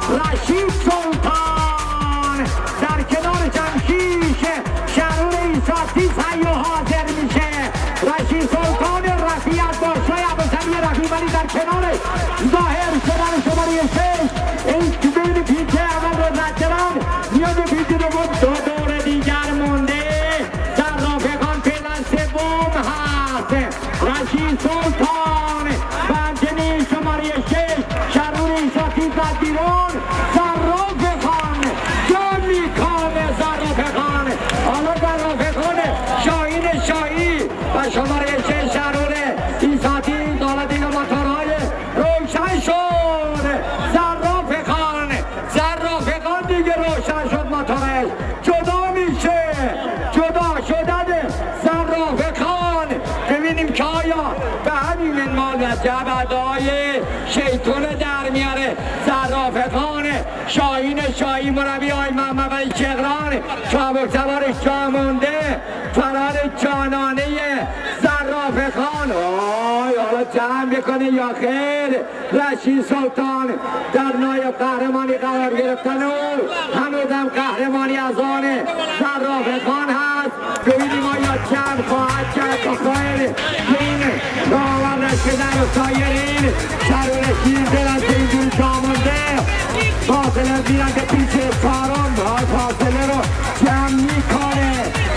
رشید سلطان در کنار جمشید شهرور ایساتی سعی و حاضر میشه. رشید سلطان رفیعت باشای ابوسعید رفیع ولی در کنار ظاهر شدن شماره 6 این بین پیچه اول رو ندارن میاد پیچه دوم دو دور دیگر مونده. در رافقان پیلن سوم هست رشید سلطان بنجنی شماره 6 شهرور ایساتی زد بیرون. زرافقان جان میکامه زرافقان. حالا زرافقان شاهین شاهی و شماره 6 شهرور ایساتی دولت این موتورهای روشن شد. زرافقان دیگه روشن شد موتورش جدا میشه. جدا شدن زرافقان ببینیم که آیا به همین منوال و جبدهای شیطون در میاره. زرافقان شاهین شاهی مربی آی محمد علی چغران چابک سوارش جا مونده. فرار جانانه زرافقان حالا جمع میکنه یا خیر. رشید سلطان در نایب قهرمانی قرار گرفتن و هنوزم قهرمانی از آن زرافقان هست. ببینیم آیا جمع خواهد کرد با خیر این راهور رشیدن و سایرین شهرور شیرزل از اینجور جا مونده. فاصله میرن که پیچه چهارم فاصله رو جمع میکنه.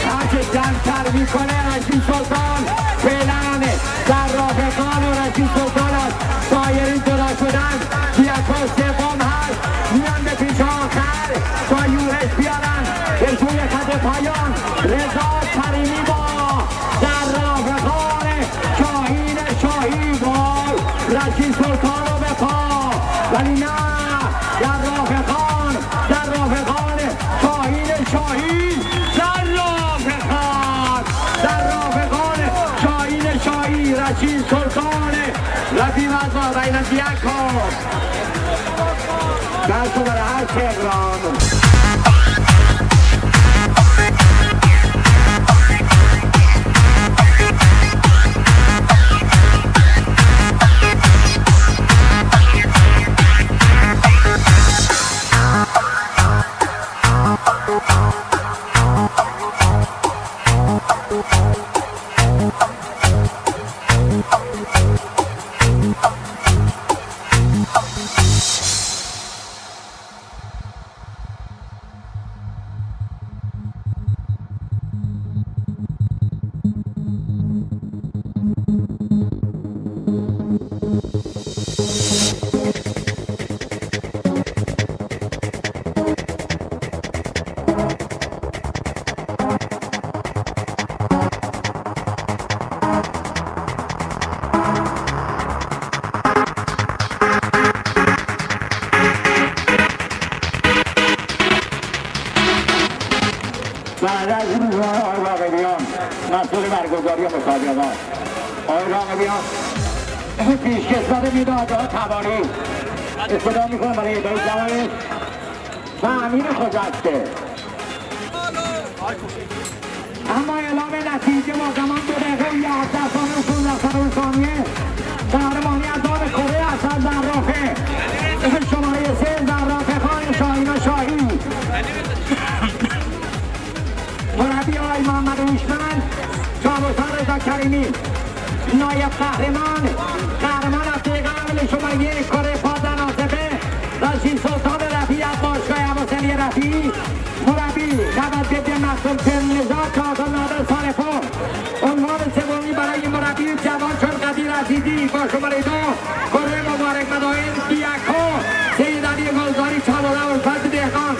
هرچه جمع‌تر میکنه رشید سلطان فعلا زرافقان و رشید سلطان است. سایرین جدا شدن یک سوم هست میان به پیچ آخر با یورش بیارن به سوی خط پایان. رضا کریمی با زرافقان شاهین شاهی با رشید سلطان رو به پا ولی نه زرافقان شاهین شاهی زرافقان شاهین شاهی رشید سلطان رفیع مزا بین دیکا دست برای هر چغران. بعد از این روزهای آقای راغبیان مسئول برگزاری مسابقات آقای راغبیان پیشکسوت میدادها تباری استفاده میکنم برای ادای جوایز و امین خجسته. اما اعلام نتیجه ما زمان 2 دقیقه و 11 ثانیه و 15 ثانیه قهرمانی از آن کره اسد زرافه شماره 3 زرافقان شاهین و شاهی مربی آقای محمد هوشمند چابستان رضا کریمی نایب قهرمان از دقیقه اول شماره 1 کره پازن آصفه رشید سلطان رفیع از باشگاه ابوسعید رفیع مربی نبض ضد مقصود نژاد کاظم نادر صالح‌پور. عنوان سومی برای مربی جوان چون قدیر عزیزی با شماره 2 کره مبارک مدائن دیکو سید علی گلزاری چابستان فرد دهقان